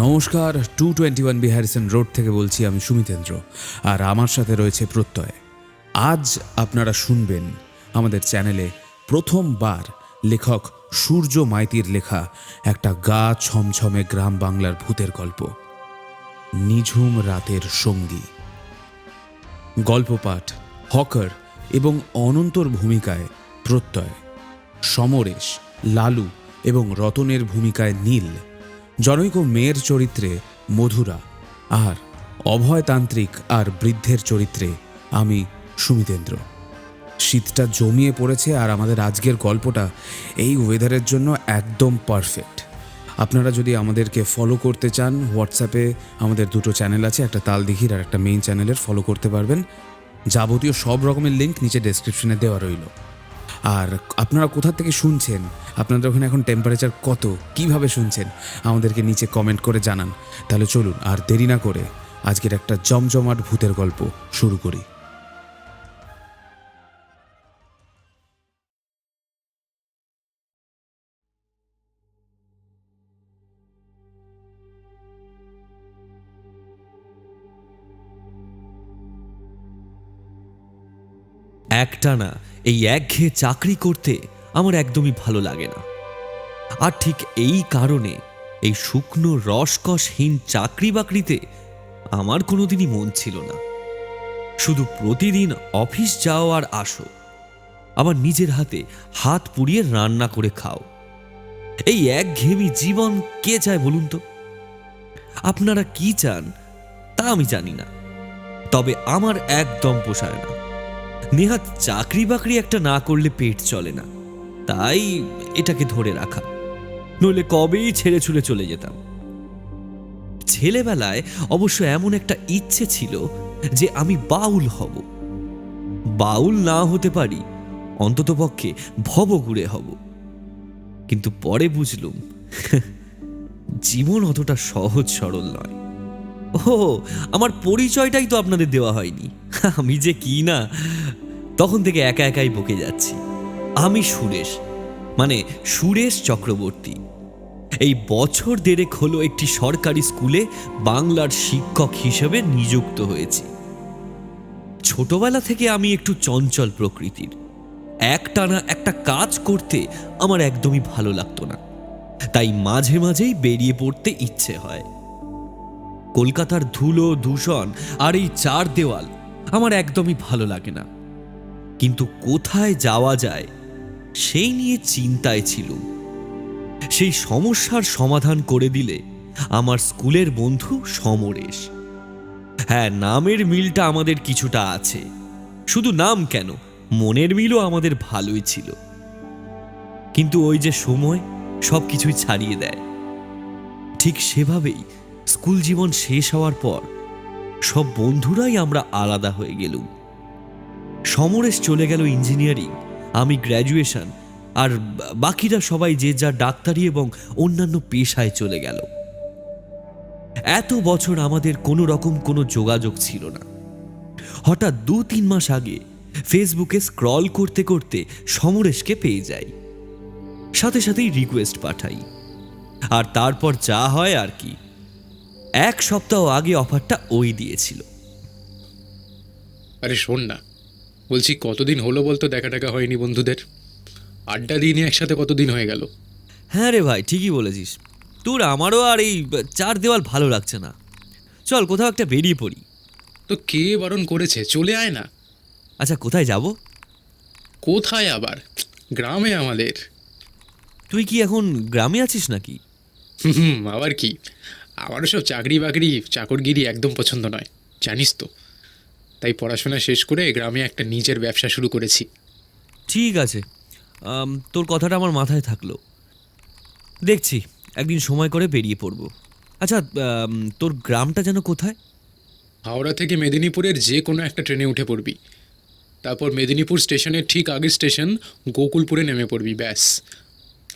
নমস্কার, 221 B Harrison road থেকে বলছি আমি সুমিতেন্দ্র, আর আমার সাথে রয়েছে প্রত্যয়। আজ আপনারা শুনবেন আমাদের চ্যানেলে প্রথমবার লেখক সূর্য মাইতির লেখা একটা গা ছমছমে গ্রাম বাংলার ভূতের গল্প, নিঝুম রাতের সঙ্গী। গল্পপাঠ হকার এবং অনন্তর ভূমিকায় প্রত্যয়, সমরেশ, লালু এবং রতনের ভূমিকায় নীল, জনৈক মেয়ের চরিত্রে মধুরা, আর অভয়তান্ত্রিক আর বৃদ্ধের চরিত্রে আমি সুমিতেন্দ্র। শীতটা জমিয়ে পড়েছে আর আমাদের আজকের গল্পটা এই ওয়েদারের জন্য একদম পারফেক্ট। আপনারা যদি আমাদেরকে ফলো করতে চান, হোয়াটসঅ্যাপে আমাদের দুটো চ্যানেল আছে, একটা তালদিঘির আর একটা মেইন চ্যানেলের, ফলো করতে পারবেন। যাবতীয় সব রকমের লিঙ্ক নিচে ডেসক্রিপশনে দেওয়া রইল। আর আপনারা কোথা থেকে শুনছেন, আপনাদের ওখানে এখন টেম্পারেচার কত, কিভাবে শুনছেন, আমাদেরকে নিচে কমেন্ট করে জানান। তাহলে চলুন আর দেরি না করে আজকের একটা জমজমাট ভূতের গল্প শুরু করি। একটানা এই একঘেয়ে চাকরি করতে আমার একদমই ভালো লাগে না। আর ঠিক এই কারণে এই শুকনো রসকসহীন চাকরি বাকরিতে আমার কোনোদিনই মন ছিল না। শুধু প্রতিদিন অফিস যাও আর আসো, আবার নিজের হাতে হাত পুড়িয়ে রান্না করে খাও। এই একঘেয়েমি জীবন কে চায় বলুন তো? আপনারা কি চান তা আমি জানি না, তবে আমার একদম পোষায় না। নেহাত চাকরি বাকরি একটা না করলে পেট চলে না, তাই এটাকে ধরে রাখা, নইলে কবেই ছেড়ে ছুড়ে চলে যেতাম। ছেলেবেলায় অবশ্য এমন একটা ইচ্ছে ছিল যে আমি বাউল হব। বাউল না হতে পারি, অন্ততপক্ষে ভবঘুরে হব। কিন্তু পরে বুঝলুম জীবন অতটা সহজ সরল নয়। ও, আমার পরিচয়টাই তো আপনাদের দেওয়া হয়নি। আমি যে কি না, তখন থেকে একা একাই বকে যাচ্ছি। আমি সুরেশ, মানে সুরেশ চক্রবর্তী। এই বছর দেড়েক হলো একটি সরকারি স্কুলে বাংলার শিক্ষক হিসেবে নিযুক্ত হয়েছি। ছোটবেলা থেকে আমি একটু চঞ্চল প্রকৃতির। একটানা একটা কাজ করতে আমার একদমই ভালো লাগতো না, তাই মাঝে মাঝেই বেরিয়ে পড়তে ইচ্ছে হয়। কলকাতার ধুলো দূষণ আর এই চার দেওয়াল আমার একদমই ভালো লাগে না, কিন্তু কোথায় যাওয়া যায় সেই নিয়ে চিন্তায় ছিল। সেই সমস্যার সমাধান করে দিলে আমার স্কুলের বন্ধু সমরেশ। হ্যাঁ, নামের মিলটা আমাদের কিছুটা আছে, শুধু নাম কেন, মনের মিলও আমাদের ভালোই ছিল। কিন্তু ওই যে সময় সব কিছুই ছাড়িয়ে দেয়। ঠিক সেভাবেই স্কুল জীবন শেষ হওয়ার পর সব বন্ধুরাই আমরা আলাদা হয়ে গেলুম। সমরেশ চলে গেল ইঞ্জিনিয়ারিং, আমি গ্র্যাজুয়েশন, আর বাকিরা সবাই যে যার ডাক্তারি এবং অন্যান্য পেশায় চলে গেল। এত বছর আমাদের কোনো রকম কোনো যোগাযোগ ছিল না। হঠাৎ 2-3 মাস আগে ফেসবুকে স্ক্রল করতে করতে সমরেশকে পেয়ে যাই, সাথে সাথেই রিকোয়েস্ট পাঠাই, আর তারপর যা হয় আর কি। 1 সপ্তাহ আগে অফারটা ওই দিয়েছিল। আরে শোন না, বলছি কতদিন হলো বলতো দেখা টাকা হয়নি বন্ধুদের। আড্ডা দিইনি একসাথে, কতদিন হয়ে গেল। হ্যাঁ রে ভাই, ঠিকই বলেছিস। তোর আমারও আর এই চার দেওয়াল ভালো লাগছে না। চল কোথাও একটা বেরিয়ে পড়ি। তো কে বারণ করেছে, চলে আয় না। আচ্ছা, কোথায় যাব? কোথায় আবার, গ্রামে আমাদের। তুই কি এখন গ্রামে আছিস নাকি? আবার কি, আমারও সব চাকরি বাকরি চাকরগিরি একদম পছন্দ নয়, জানিস তো। তাই পড়াশোনা শেষ করে গ্রামে একটা নিজের ব্যবসা শুরু করেছি। ঠিক আছে, তোর কথাটা আমার মাথায় থাকলো। দেখছি একদিন সময় করে বেরিয়ে পড়ব। আচ্ছা, তোর গ্রামটা যেন কোথায়? হাওড়া থেকে মেদিনীপুরের যে কোনো একটা ট্রেনে উঠে পড়বি, তারপর মেদিনীপুর স্টেশনের ঠিক আগের স্টেশন গোকুলপুরে নেমে পড়বি, ব্যাস।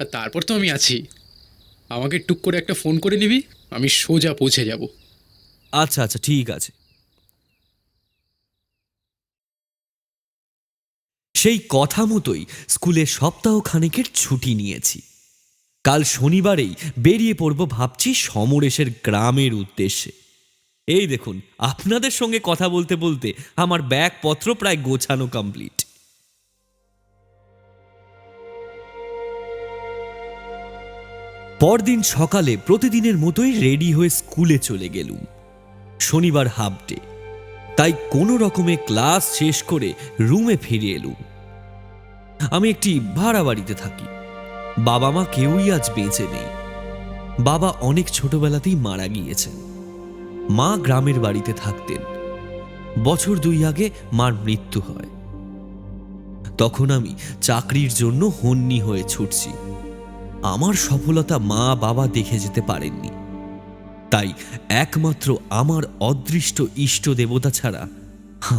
আর তারপর তো আমি আছি, আমাকে টুক করে একটা ফোন করে নিবি, আমি সোজা পৌঁছে যাব। আচ্ছা আচ্ছা, ঠিক আছে। সেই কথা মতোই স্কুলে সপ্তাহখানেকের ছুটি নিয়েছি। কাল শনিবারেই বেরিয়ে পড়ব ভাবছি সমরেশের গ্রামের উদ্দেশ্যে। এই দেখুন, আপনাদের সঙ্গে কথা বলতে বলতে আমার ব্যাগপত্র প্রায় গোছানো কমপ্লিট। পরদিন সকালে প্রতিদিনের মতোই রেডি হয়ে স্কুলে চলে গেলুম। শনিবার হাফ ডে, তাই কোনো রকমে ক্লাস শেষ করে রুমে ফিরে এলুম। আমি একটি ভাড়া বাড়িতে থাকি। বাবা মা কেউই আজ বেঁচে নেই। বাবা অনেক ছোটবেলাতেই মারা গিয়েছেন। মা গ্রামের বাড়িতে থাকতেন। বছর 2 আগে মার মৃত্যু হয়। তখন আমি চাকরির জন্য হন্যি হয়ে ছুটছি। আমার সফলতা মা বাবা দেখে যেতে পারেননি, তাই একমাত্র আমার অদৃষ্ট ইষ্ট দেবতা ছাড়া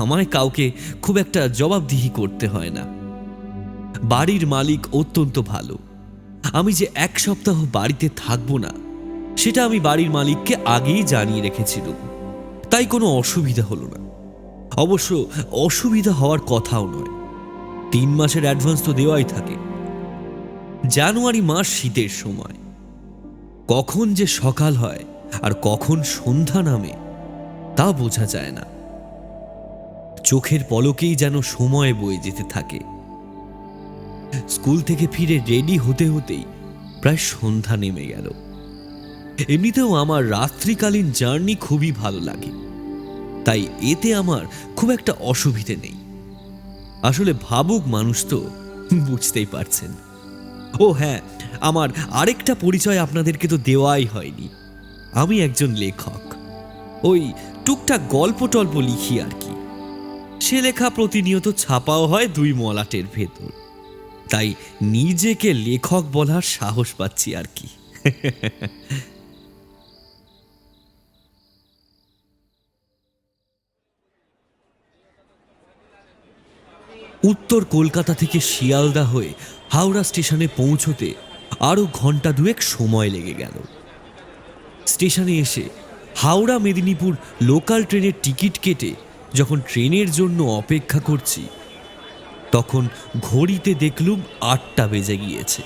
আমায় কাউকে খুব একটা জবাবদিহি করতে হয় না। বাড়ির মালিক অত্যন্ত ভালো। আমি যে 1 সপ্তাহ বাড়িতে থাকবো না সেটা আমি বাড়ির মালিককে আগেই জানিয়ে রেখেছিলাম, তাই কোনো অসুবিধা হলো না। অবশ্য অসুবিধা হওয়ার কথাও নয়, 3 মাসের অ্যাডভান্স তো দেওয়াই থাকে। জানুয়ারি মাস শীতের সময়, কখন যে সকাল হয় আর কখন সন্ধ্যা নামে তা বোঝা যায় না। চোখের পলকেই যেন সময় বয়ে যেতে থাকে। স্কুল থেকে ফিরে রেডি হতে হতেই প্রায় সন্ধ্যা নেমে গেল। এমনিতেও আমার রাত্রিকালীন জার্নি খুবই ভালো লাগে, তাই এতে আমার খুব একটা অসুবিধে নেই। আসলে ভাবুক মানুষ তো, বুঝতেই পারছেন। ও হ্যাঁ, আমার আরেকটা পরিচয় আপনাদেরকে তো দেওয়াই হয়নি। আমি একজন লেখক। ওই টুকটাক গল্প টল্প লিখি আর কি। সে লেখা প্রতিনিয়ত ছাপাও হয় 2 মলাটের ভেতর, তাই নিজেকে লেখক বলার সাহস পাচ্ছি আর কি। উত্তর কলকাতা থেকে শিয়ালদা হয়ে হাওড়া স্টেশনে পৌঁছতে আরও ঘন্টা 2 সময় লেগে গেল। স্টেশনে এসে হাওড়া মেদিনীপুর লোকাল ট্রেনের টিকিট কেটে যখন ট্রেনের জন্য অপেক্ষা করছি, তখন ঘড়িতে দেখলুম 8টা বেজে গিয়েছে।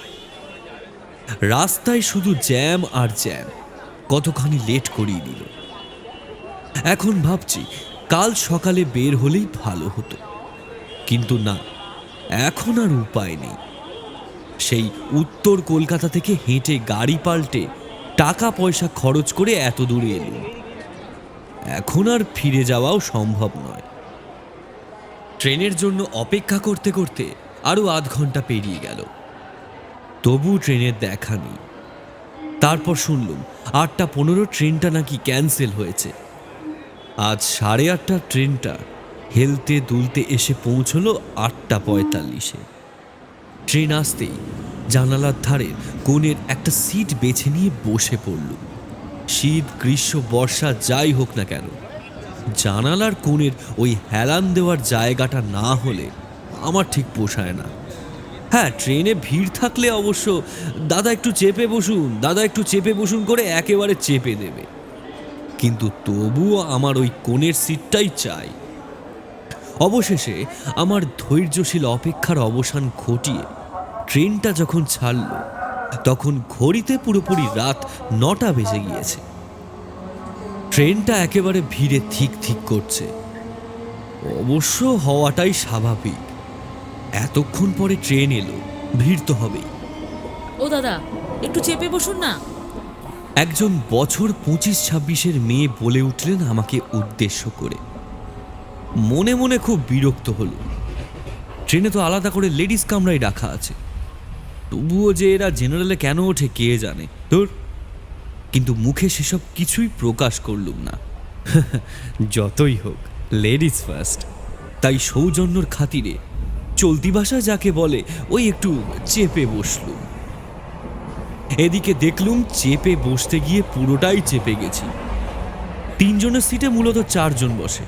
রাস্তায় শুধু জ্যাম আর জ্যাম, কতখানি লেট করিয়ে দিল। এখন ভাবছি কাল সকালে বের হলেই ভালো হতো, কিন্তু না, এখন আর উপায় নেই। সেই উত্তর কলকাতা থেকে হেঁটে গাড়ি পাল্টে টাকা পয়সা খরচ করে এত দূরে এলুম। এখন আর ফিরে যাওয়াও সম্ভব নয়। ট্রেনের জন্য অপেক্ষা করতে করতে আরো আধ ঘন্টা পেরিয়ে গেল, তবু ট্রেনের দেখা নেই। তারপর শুনলুম 8:15 ট্রেনটা নাকি ক্যান্সেল হয়েছে। আজ 8:30 ট্রেনটা হেলতে দুলতে এসে পৌঁছলো 8:45। ট্রেন আসতেই জানালার ধারে কোণের একটা সিট বেছে নিয়ে বসে পড়লুম। শীত গ্রীষ্ম বর্ষা যাই হোক না কেন, জানালার কোণের ওই হেলান দেওয়ার জায়গাটা না হলে আমার ঠিক পোষায় না। হ্যাঁ, ট্রেনে ভিড় থাকলে অবশ্য দাদা একটু চেপে বসুন, দাদা একটু চেপে বসুন করে একেবারে চেপে দেবে, কিন্তু তবুও আমার ওই কোণের সিটটাই চাই। অবশেষে আমার ধৈর্যশীল অপেক্ষার অবসান ঘটিয়ে ট্রেনটা যখন ছাড়ল, তখন ঘড়িতে পুরোপুরি রাত 9টা বেজে গিয়েছে। ট্রেনটা একেবারে ভিড়ে থিক থিক করছে। অবশ্য হওয়াটাই স্বাভাবিক, এতক্ষণ পরে ট্রেন এলো, ভিড় তো হবেই। ও দাদা, একটু চেপে বসুন না। একজন বছর 25-26-এর মেয়ে বলে উঠলেন আমাকে উদ্দেশ্য করে। মনে মনে খুব বিরক্ত হলো। ট্রেনে তো আলাদা করে লেডিস কামরায় রাখা আছে, তবুও যে এরা জেনারেলে কেন ওঠে কে জানে। তোর কিন্তু মুখে সেসব কিছুই প্রকাশ করলুম না। যতই হোক লেডিস ফার্স্ট, তাই সৌজন্যর খাতিরে চলতি ভাষা যাকে বলে ওই একটু চেপে বসলুম। এদিকে দেখলুম চেপে বসতে গিয়ে পুরোটাই চেপে গেছি। 3 জনের সিটে মূলত 4 জন বসে,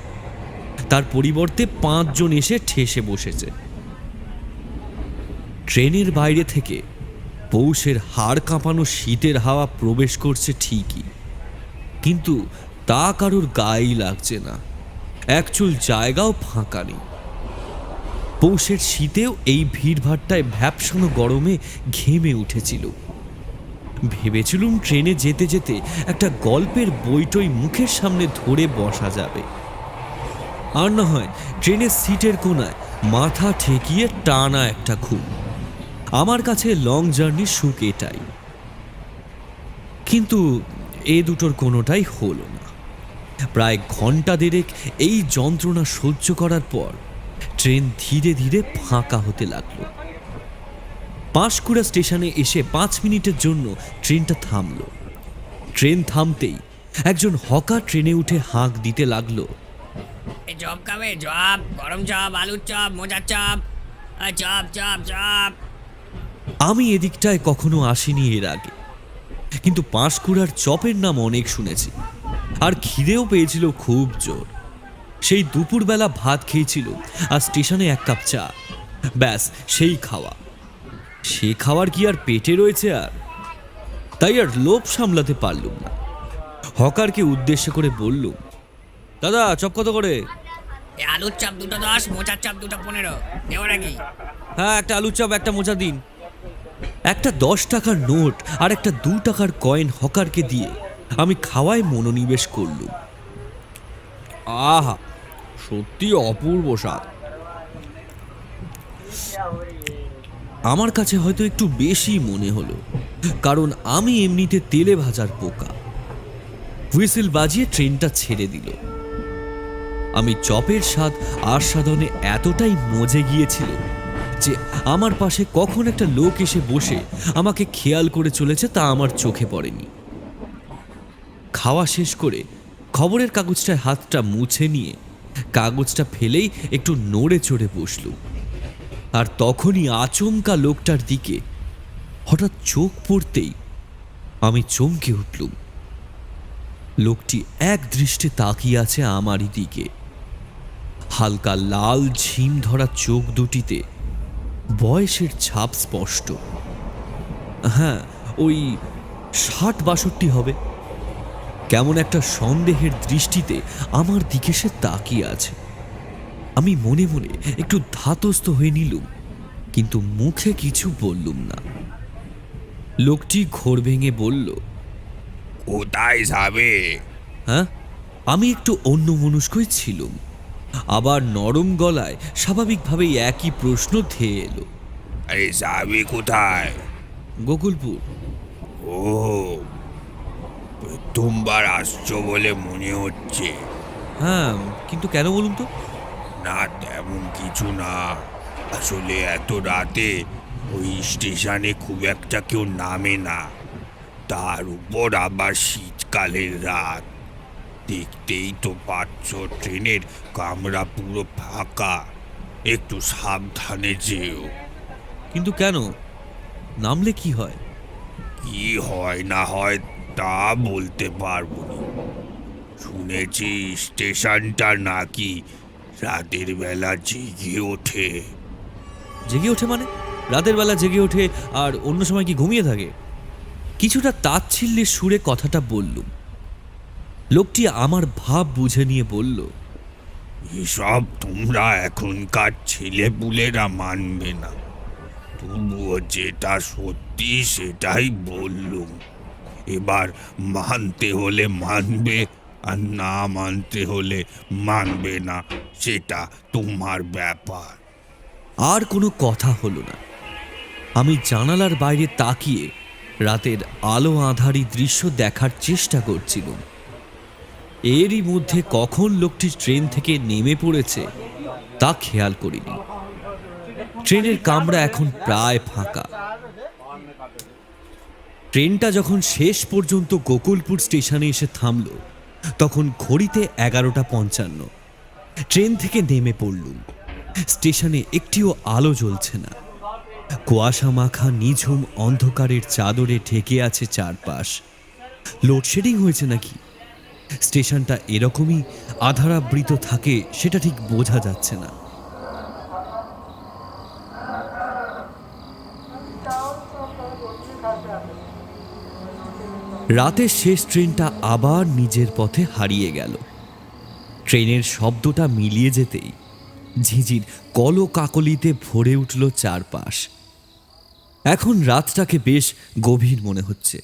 তার পরিবর্তে 5 জন এসে ঠেসে বসেছে। ট্রেনের বাইরে থেকে পৌষের হাড় কাঁপানো শীতের হাওয়া প্রবেশ করছে ঠিকই, কিন্তু তা কারোর গায়েই লাগছে না। একচুল জায়গাও ফাঁকা নেই। পৌষের শীতেও এই ভিড়ভাট্টায় ভ্যাপসানো গরমে ঘেমে উঠেছিল। ভেবেছিলুম ট্রেনে যেতে যেতে একটা গল্পের বইটই মুখের সামনে ধরে বসা যাবে, আর না হয় ট্রেনের সিটের কোণায় মাথা ঠেকিয়ে টানা একটা ঘুম। আমার কাছে লং জার্নির সুখ এটাই। কিন্তু এ দুটোর কোনোটাই হলো না। প্রায় ঘন্টা দেড়েক এই যন্ত্রণা সহ্য করার পর ট্রেন ধীরে ধীরে ফাঁকা হতে লাগলো। পাঁশকুড়া স্টেশনে এসে 5 মিনিটের জন্য ট্রেনটা থামল। ট্রেন থামতেই একজন হকার ট্রেনে উঠে হাঁক দিতে লাগলো, চপ খাবে? চপ, গরম চপ, আলুর চপ, মোচার চপ, চপ চপ চপ। আমি এদিকটায় কখনো আসিনি এর আগে, কিন্তু পাঁশকুড়ার চপের নাম অনেক শুনেছি, আর খিদেও পেয়েছিল খুব জোর। সেই দুপুরবেলা ভাত খেয়েছিল আর স্টেশনে 1 কাপ চা, ব্যাস সেই খাওয়া। সে খাওয়ার কি আর পেটে রয়েছে? আর তাই আর লোভ সামলাতে পারলুম না। হকারকে উদ্দেশ্য করে বললুম, দাদা চপ কত করে? আলুর চপ 2টো 10, মোচার চপ 2টো 15, দেবো নাকি? হ্যাঁ, একটা আলুর চপ, একটা মোচা দিন। একটা 10 টাকার নোট আর একটা 2 টাকার কয়েন হকারকে দিয়ে আমি খাওয়ায় মনোনিবেশ করলুম। আহা, সত্যি অপূর্ব স্বাদ। আমার কাছে হয়তো একটু বেশি মনে হলো, কারণ আমি এমনিতে তেলে ভাজার পোকা। হুইসেল বাজিয়ে ট্রেনটা ছেড়ে দিল। আমি চপের স্বাদ আস্বাদনে এতটাই মজে গিয়েছিল যে আমার পাশে কখন একটা লোক এসে বসে আমাকে খেয়াল করে চলেছে তা আমার চোখে পড়েনি। খাওয়া শেষ করে খবরের কাগজটায় হাতটা মুছে নিয়ে কাগজটা ফেলেই একটু নড়ে চড়ে বসলুম। আর তখনই আচমকা লোকটার দিকে হঠাৎ চোখ পড়তেই আমি চমকে উঠলুম। লোকটি এক দৃষ্টে তাকিয়ে আছে আমারই দিকে। হালকা লাল ঝিম ধরা চোখ দুটিতে বয়সের ছাপ স্পষ্ট। হ্যাঁ, ওই 60-62 হবে। কেমন একটা সন্দেহের দৃষ্টিতে আমার দিকে সে তাকিয়ে আছে। আমি মনে মনে একটু ধাতস্থ হয়ে নিলুম, কিন্তু মুখে কিছু বললুম না। লোকটি ঘোর ভেঙে বলল, কোথায় যাবে? হ্যাঁ? আমি একটু অন্যমনস্কই ছিলুম। আবার নরম গলায় স্বাভাবিকভাবেই একই প্রশ্ন ধেয়ে এলো, আরে যাবে কোথায়? গোকুলপুর। ও, প্রথমবার আসছো বলে মনে হচ্ছে। হ্যাঁ, কিন্তু কেন বলুন তো? না, তেমন কিছু না। আসলে এত রাতে ওই স্টেশনে খুব একটা কেউ নামে না, তার উপর আবার শীতকালের রাত। দেখতেই তো পাচ্ছ ট্রেনের কামরা পুরো ফাঁকা। একটু সাবধানে যেও। কিন্তু কেন? নামলে কি হয়? কি হয় না হয় তা বলতে পারবো না। শুনেছি স্টেশনটা নাকি রাতের বেলা জেগে ওঠে। জেগে ওঠে মানে? রাতের বেলা জেগে ওঠে আর অন্য সময় কি ঘুমিয়ে থাকে? কিছুটা তাচ্ছিল্যের সুরে কথাটা বললুম। লোকটি আমার ভাব বুঝে নিয়ে বলল, এসব তোমরা এখনকার ছেলেপুলেরা মানবে না। তবুও যেটা সত্যি সেটাই বললুম। এবার মানতে হলে মানবে, আর না মানতে হলে মানবে না, সেটা তোমার ব্যাপার। আর কোনো কথা হলো না। আমি জানালার বাইরে তাকিয়ে রাতের আলো আঁধারি দৃশ্য দেখার চেষ্টা করছিলাম। এরই মধ্যে কখন লোকটি ট্রেন থেকে নেমে পড়েছে তা খেয়াল করিনি। ট্রেনের কামরা এখন প্রায় ফাঁকা। ট্রেনটা যখন শেষ পর্যন্ত গোকুলপুর স্টেশনে এসে থামল, তখন ঘড়িতে 11:55। ট্রেন থেকে নেমে পড়লুম। স্টেশনে একটিও আলো জ্বলছে না। কুয়াশা মাখা নিঝুম অন্ধকারের চাদরে ঢেকে আছে চারপাশ। লোডশেডিং হয়েছে নাকি? স্টেশনটা এরকমই আধারাবৃত থাকে সেটা ঠিক বোঝা যাচ্ছে না। রাতের শেষ ট্রেনটা আবার নিজের পথে হারিয়ে গেল। ট্রেনের শব্দটা মিলিয়ে যেতেই ঝিঝির কলকাকলিতে ভরে উঠল চারপাশ। এখন রাতটাকে বেশ গভীর মনে হচ্ছে।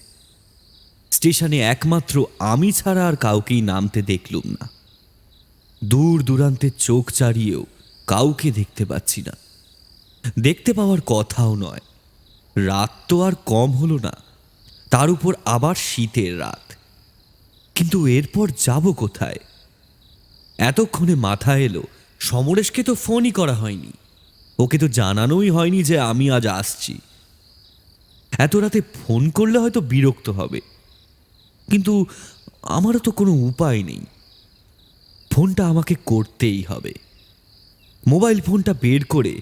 স্টেশনে একমাত্র আমি ছাড়া আর কাউকেই নামতে দেখলুম না। দূর দূরান্তে চোখ চাড়িয়েও কাউকে দেখতে পাচ্ছি না। দেখতে পাওয়ার কথাও নয়। রাত তো আর কম হলো না, তার উপর আবার শীতের রাত। কিন্তু এরপর যাব কোথায়? এতক্ষণে মাথা এলো সমরেশকে তো ফোনই করা হয়নি, ওকে তো জানানোই হয়নি যে আমি আজ আসছি। এত রাতে ফোন করলে হয়তো বিরক্ত হবে, কিন্তু আমারও তো কোনো উপায় নেই। ফোনটা আমাকে করতেই হবে। মোবাইল ফোনটা বের করে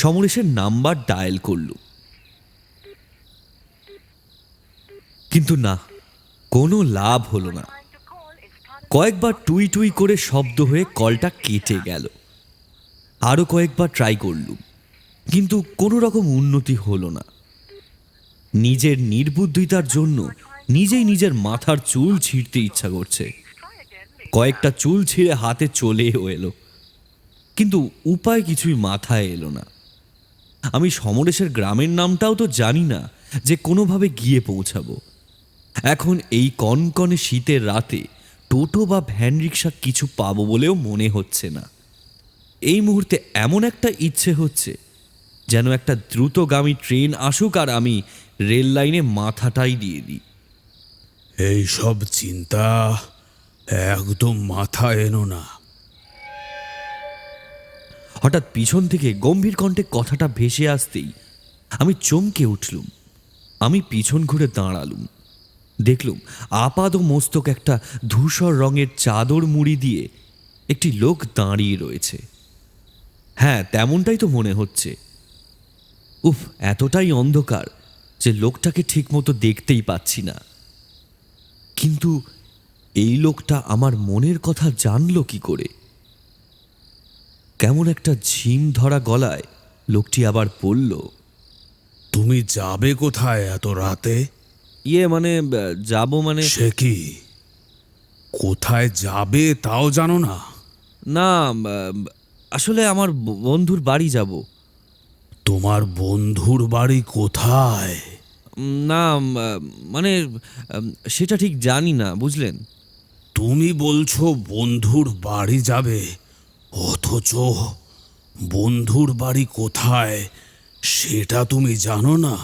সমরেশের নাম্বার ডায়াল করলুম, কিন্তু না, কোনো লাভ হলো না। কয়েকবার টুই টুই করে শব্দ হয়ে কলটা কেটে গেল। আরও কয়েকবার ট্রাই করলুম, কিন্তু কোনো রকম উন্নতি হলো না। নিজের নির্বুদ্ধিতার জন্য নিজেই নিজের মাথার চুল ছিঁড়তে ইচ্ছা করছে। কয়েকটা চুল ছিঁড়ে হাতে চলেও এলো, কিন্তু উপায় কিছুই মাথায় এলো না। আমি সমরেশের গ্রামের নামটাও তো জানি না যে কোনোভাবে গিয়ে পৌঁছাবো। এখন এই কনকনে শীতের রাতে টোটো বা ভ্যান রিক্সা কিছু পাবো বলেও মনে হচ্ছে না। এই মুহূর্তে এমন একটা ইচ্ছে হচ্ছে যেন একটা দ্রুতগামী ট্রেন আসুক আর আমি রেল লাইনে মাথাটাই দিয়ে দিই। এই সব চিন্তা একদম মাথায় এনো না। হঠাৎ পিছন থেকে গম্ভীর কণ্ঠে কথাটা ভেসে আসতেই আমি চমকে উঠলুম। আমি পিছন ঘুরে দাঁড়ালুম। দেখলুম আপাদ মস্তক একটা ধূসর রঙের চাদর মুড়ি দিয়ে একটি লোক দাঁড়িয়ে রয়েছে। হ্যাঁ, তেমনটাই তো মনে হচ্ছে। উফ, এতটাই অন্ধকার যে লোকটাকে ঠিকমতো দেখতেই পাচ্ছি না। কিন্তু এই লোকটা আমার মনের কথা জানলো কি করে? কেমন একটা ঝিম ধরা গলায় লোকটি আবার বলল, তুমি যাবে কোথায় এত রাতে? যাব মানে সে কি, কোথায় যাবে তাও জানো না? না, আসলে আমার বন্ধুর বাড়ি যাব। তোমার বন্ধুর বাড়ি কোথায়? না, মানে সেটা ঠিক জানি না, বুঝলেন। তুমি বলছো বন্ধুর বাড়ি যাবে, অথচ বন্ধুর বাড়ি কোথায় সেটা তুমি জানো না?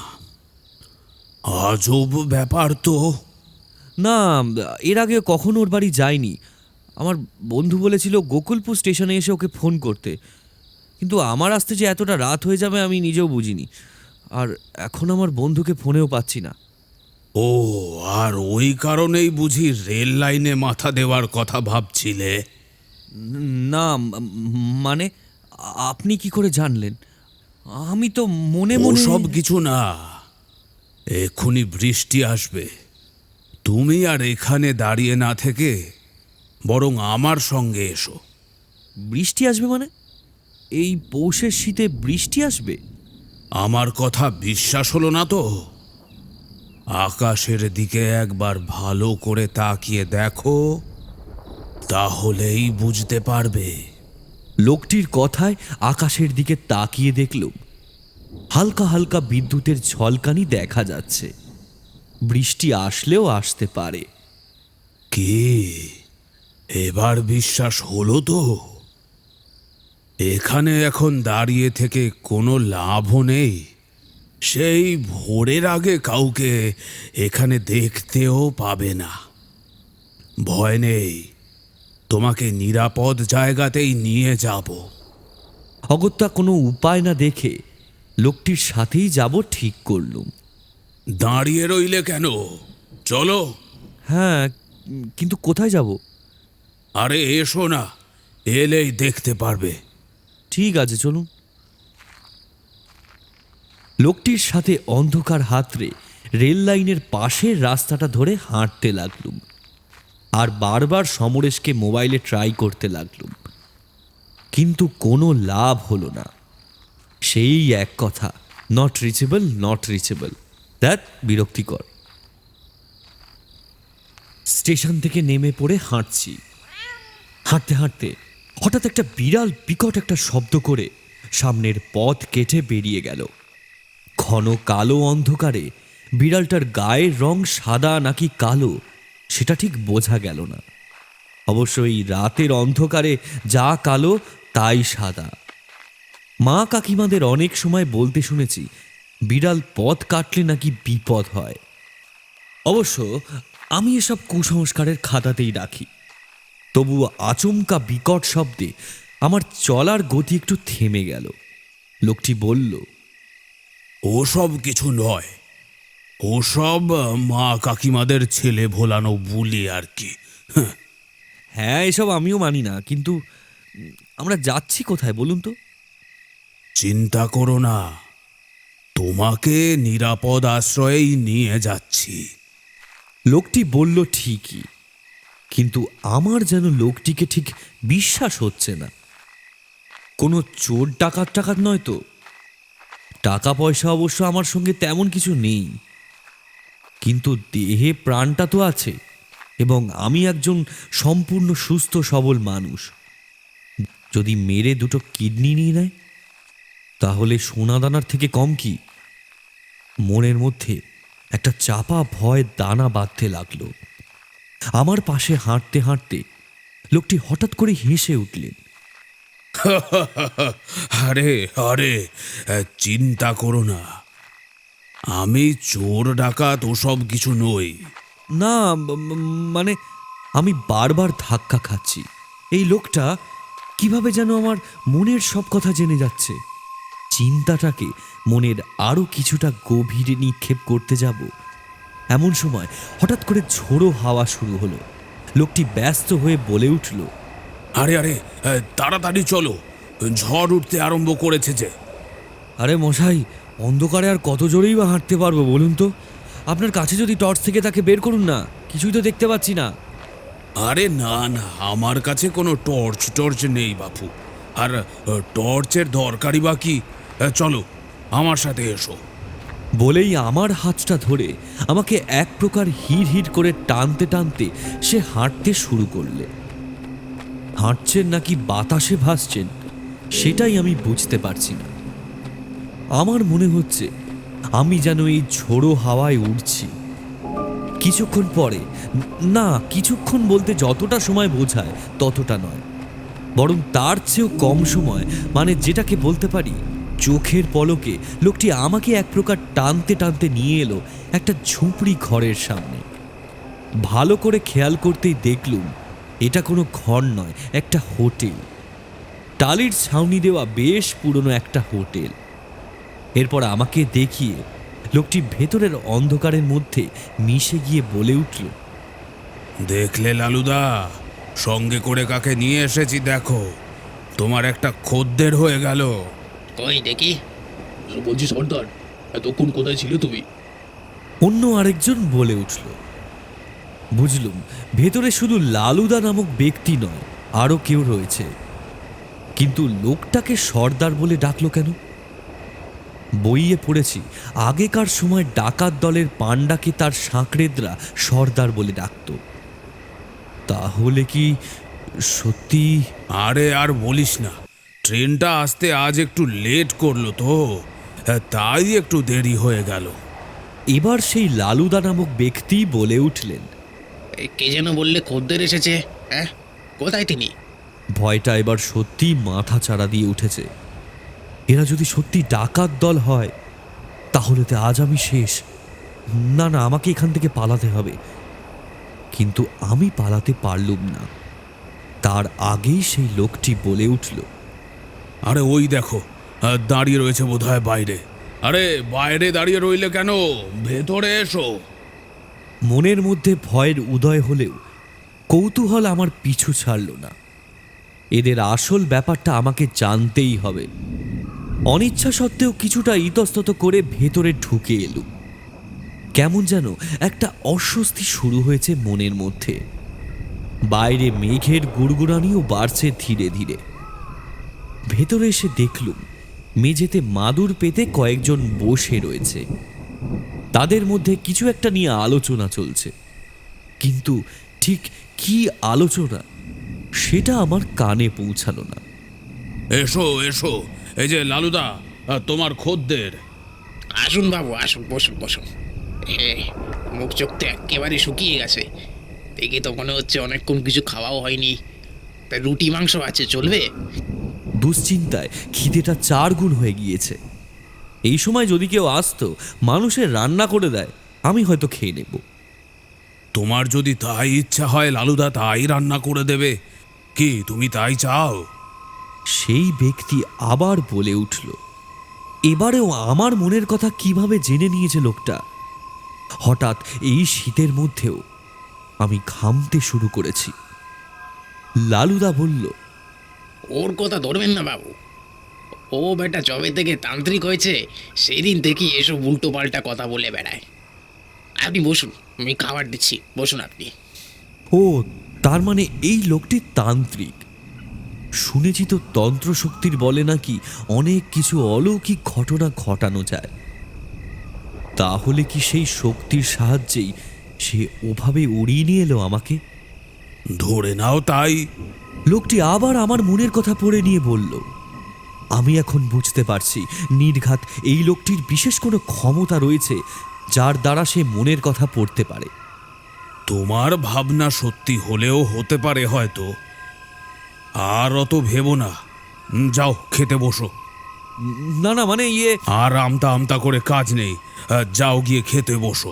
আজব ব্যাপার তো। না, এর আগে কখনো ওর বাড়ি যায়নি। আমার বন্ধু বলেছিল গোকুলপুর স্টেশনে এসে ওকে ফোন করতে, কিন্তু আমার আসতে যে এতটা রাত হয়ে যাবে আমি নিজেও বুঝিনি। আর এখন আমার বন্ধুকে ফোনেও পাচ্ছি না। ও, আর ওই কারণেই বুঝি রেল লাইনে মাথা দেওয়ার কথা ভাবছিলে? না, মানে আপনি কি করে জানলেন? আমি তো মনে মনে সব কিছু না, এক্ষুনি বৃষ্টি আসবে। তুমি আর এখানে দাঁড়িয়ে না থেকে বরং আমার সঙ্গে এসো। বৃষ্টি আসবে মানে? এই পৌষের শীতে বৃষ্টি আসবে? আমার কথা বিশ্বাস হলো না তো? আকাশের দিকে একবার ভালো করে তাকিয়ে দেখো, তাহলেই বুঝতে পারবে। লোকটির কথায় আকাশের দিকে তাকিয়ে দেখলুম হালকা হালকা বিদ্যুতের ঝলকানি দেখা যাচ্ছে। বৃষ্টি আসলেও আসতে পারে। কি এবার বিশ্বাস হলো তো? এখানে এখন দাঁড়িয়ে থেকে কোনো লাভও নেই। সেই ভোরের আগে কাউকে এখানে দেখতেও পাবে না। ভয় নেই, তোমাকে নিরাপদ জায়গাতেই নিয়ে যাব। অগত্যা কোনো উপায় না দেখে লোকটির সাথেই যাব ঠিক করলুম। দাঁড়িয়ে রইলে কেন? চলো। হ্যাঁ, কিন্তু কোথায় যাব? আরে এসো না, এলেই দেখতে পারবে। ঠিক আছে, চলুন। লোকটির সাথে অন্ধকার হাতড়ে রেল লাইনের পাশের রাস্তাটা ধরে হাঁটতে লাগলুম আর বারবার সমরেশকে মোবাইলে ট্রাই করতে লাগলুম, কিন্তু কোনো লাভ হলো না। সেই এক কথা, not reachable, not reachable. That বিরক্তিকর। স্টেশন থেকে নেমে পড়ে হাঁটছি। হাঁটতে হাঁটতে হঠাৎ একটা বিড়াল বিকট একটা শব্দ করে সামনের পথ কেটে বেরিয়ে গেল। ঘন কালো অন্ধকারে বিড়ালটার গায়ের রং সাদা নাকি কালো সেটা ঠিক বোঝা গেল না। অবশ্য এই রাতের অন্ধকারে যা কালো তাই সাদা। মা কাকিমাদের অনেক সময় বলতে শুনেছি বিড়াল পথ কাটলে নাকি বিপদ হয়। অবশ্য আমি এসব কুসংস্কারের খাতাতেই রাখি। তবুও আচমকা বিকট শব্দে আমার চলার গতি একটু থেমে গেল। লোকটি বলল, ওসব কিছু নয়, ওসব মা কাকিমাদের ছেলে ভোলানো বুলি আর কি। হ্যাঁ এসব আমিও মানি না, কিন্তু আমরা যাচ্ছি কোথায় বলুন তো? চিন্তা করো না, তোমাকে নিরাপদ আশ্রয়েই নিয়ে যাচ্ছি। লোকটি বলল ঠিকই, কিন্তু আমার যেন লোকটিকে ঠিক বিশ্বাস হচ্ছে না। কোনো চোর ডাকাত নয় তো? টাকা পয়সা অবশ্য আমার সঙ্গে তেমন কিছু নেই, কিন্তু দেহে প্রাণটা তো আছে, এবং আমি একজন সম্পূর্ণ সুস্থ সবল মানুষ। যদি মেরে দুটো কিডনি নিয়ে নেয় তাহলে সোনাদানার থেকে কম কি? মনের মধ্যে একটা চাপা ভয় দানা বাঁধতে লাগলো। আমার পাশে হাঁটতে হাঁটতে লোকটি হঠাৎ করে হেসে উঠলেন। আরে আরে, চিন্তা করো না, আমি চোর ডাকাত ওসব কিছু নই। না মানে আমি বারবার ধাক্কা খাচ্ছি। এই লোকটা কিভাবে যেন আমার মনের সব কথা জেনে যাচ্ছে। চিন্তাটাকে মনের আরো কিছুটা গভীরে নিক্ষেপ করতে যাব, এমন সময় হঠাৎ করে ঝোড়ো হাওয়া শুরু হলো। লোকটি ব্যস্ত হয়ে বলে উঠল, আরে আরে, তাড়াতাড়ি চলো, ঝড় উঠতে আরম্ভ করেছে যে। আরে মশাই, অন্ধকারে আর কত জোরেই বা হাঁটতে পারবো বলুন তো? আপনার কাছে যদি টর্চ থেকে তাকে বের করুন না, কিছুই তো দেখতে পাচ্ছি না। আরে না না, আমার কাছে কোনো টর্চ নেই বাপু, আর টর্চের দরকারই বা কি। চলো আমার সাথে এসো। বলেই আমার হাতটা ধরে আমাকে এক প্রকার হিড় হিড় করে টানতে টানতে সে হাঁটতে শুরু করলে। হাঁটছেন নাকি বাতাসে ভাসছেন সেটাই আমি বুঝতে পারছি না। আমার মনে হচ্ছে আমি যেন এই ঝোড়ো হাওয়ায় উড়ছি। কিছুক্ষণ পরে, না কিছুক্ষণ বলতে যতটা সময় বোঝায় ততটা নয়, বরং তার চেয়েও কম সময়, মানে যেটাকে বলতে পারি চোখের পলকে, লোকটি আমাকে এক প্রকার টানতে টানতে নিয়ে এলো একটা ঝুপড়ি ঘরের সামনে। ভালো করে খেয়াল করতেই দেখলুম এটা কোনো ঘর নয়, একটা হোটেল। টালির ছাউনি দেওয়া বেশ পুরনো একটা হোটেল। এরপর আমাকে দেখিয়ে লোকটি ভেতরের অন্ধকারের মধ্যে মিশে গিয়ে বলে উঠল, দেখলে লালুদা, সঙ্গে করে কাকে নিয়ে এসেছি দেখো, তোমার একটা খদ্দের হয়ে গেল। কই দেখি। বলছি সর্দার, এতক্ষণ কোথায় ছিলে তুমি? অন্য আরেকজন বলে উঠল। বুঝলুম ভেতরে শুধু লালুদা নামক ব্যক্তি নয়, আরো কেউ রয়েছে। কিন্তু লোকটাকে সর্দার বলে ডাকলো কেন? বইয়ে পড়েছি আগেকার সময় ডাকাত দলের পাণ্ডাকে তার সাঁকড়েদরা সর্দার বলে ডাকত। তাহলে কি সত্যি? আরে আর বলিস না, ট্রেনটা আসতে আজ একটু লেট করলো তো, তাই একটু দেরি হয়ে গেল। এবার সেই লালুদা নামক ব্যক্তি বলে উঠলেন, কে যেন বললে খদ্দের এসেছে? হ্যাঁ, কোথায় তিনি? ভয়টা এবার সত্যি মাথা চাড়া দিয়ে উঠেছে। এরা যদি সত্যি ডাকাত দল হয় তাহলে তো আজ আমি শেষ। না না, আমাকে এখান থেকে পালাতে হবে। কিন্তু আমি পালাতে পারলুম না। তার আগেই সেই লোকটি বলে উঠল, আরে ওই দেখো, দাঁড়িয়ে রয়েছে বোধহয় বাইরে। আরে বাইরে দাঁড়িয়ে রইলে কেন, ভেতরে এসো। মনের মধ্যে ভয়ের উদয় হলেও কৌতূহল আমার পিছু ছাড়ল না। এদের আসল ব্যাপারটা আমাকে জানতেই হবে। অনিচ্ছা সত্ত্বেও কিছুটা ইতস্তত করে ভেতরে ঢুকে এলুম। কেমন যেন একটা অস্বস্তি শুরু হয়েছে মনের মধ্যে। বাইরে মেঘের গুড়গুড়ানিও বাড়ছে ধীরে ধীরে। ভেতরে এসে দেখলুম মেঝেতে মাদুর পেতে কয়েকজন বসে রয়েছে। তাদের মধ্যে কিছু একটা নিয়ে আলোচনা চলছে, কিন্তু ঠিক কি আলোচনা সেটা আমার কানে পৌঁছালো না। এসো এসো, এই যে লালুদা, তোমার খদ্দের। আসুন বাবু, আসুন, বসুন বসুন। এ, মুখ চোখ তো একেবারে শুকিয়ে গেছে, দেখে তো মনে হচ্ছে অনেকক্ষণ কিছু খাওয়াও হয়নি। তা রুটি মাংস আছে, চলবে? দুশ্চিন্তায় খিদেটা 4 গুণ হয়ে গিয়েছে। এই সময় যদি কেউ আসতো, মানুষের রান্না করে দেয়, আমি হয়তো খেয়ে নেব। তোমার যদি তাই ইচ্ছা হয় লালুদা তাই রান্না করে দেবে। কি তুমি তাই চাও? সেই ব্যক্তি আবার বলে উঠল। এবারেও আমার মনের কথা কিভাবে জেনে নিয়েছে লোকটা। হঠাৎ এই শীতের মধ্যেও আমি ঘামতে শুরু করেছি। লালুদা বলল, ওর কথা ধরবেন না বাবু, ও বেটা জবে থেকে তান্ত্রিক হয়েছে সেদিন থেকে এসব উল্টো পাল্টা কথা বলে বেড়ায়। আপনি বসুন, আমি খাবার দিচ্ছি, বসুন আপনি। ও তার মানে এই লোকটি তান্ত্রিক। শুনেছি তো তন্ত্রশক্তির বলে নাকি অনেক কিছু অলৌকিক ঘটনা ঘটানো যায়। তাহলে কি সেই শক্তির সাহায্যেই সে ওভাবে উড়িয়ে নিয়ে এলো আমাকে? ধরে নাও তাই। লোকটি আবার আমার মনের কথা পড়ে নিয়ে বলল। আমি এখন বুঝতে পারছি নির্ঘাত এই লোকটির বিশেষ কোনো ক্ষমতা রয়েছে যার দ্বারা সে মনের কথা পড়তে পারে। তোমার ভাবনা সত্যি হলেও হতে পারে হয়তো। আর অত ভেবো না। যাও খেতে বসো। না না, মানে আর আমতা আমতা করে কাজ নেই। যাও গিয়ে খেতে বসো।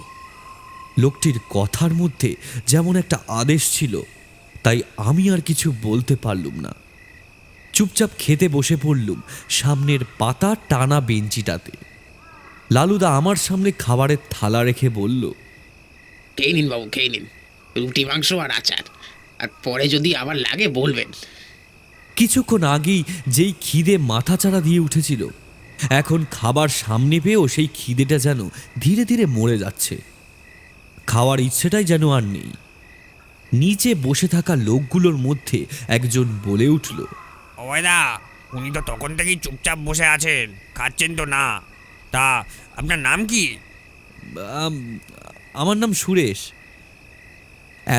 লোকটির কথার মধ্যে যেমন একটা আদেশ ছিল, তাই আমি আর কিছু বলতে পারলুম না। চুপচাপ খেতে বসে পড়লুম সামনের পাতা টানা বেঞ্চিটাতে। লালুদা আমার সামনে খাবারের থালা রেখে বলল, খেয়ে নিন বাবু, খেয়ে নিন, রুটি মাংস আর আচার, আর পরে যদি আবার লাগে বলবেন। কিছুক্ষণ আগেই যেই খিদে মাথাচাড়া দিয়ে উঠেছিল, এখন খাবার সামনে পেয়েও সেই খিদেটা যেন ধীরে ধীরে মরে যাচ্ছে। খাওয়ার ইচ্ছেটাই যেন আর নেই। নিচে বসে থাকা লোকগুলোর মধ্যে একজন বলে উঠল, ওয়েদা, উনি তো তখন থেকেই চুপচাপ বসে আছেন, খাচ্ছেন তো না। তা আপনার নাম কি? আমার নাম সুরেশ।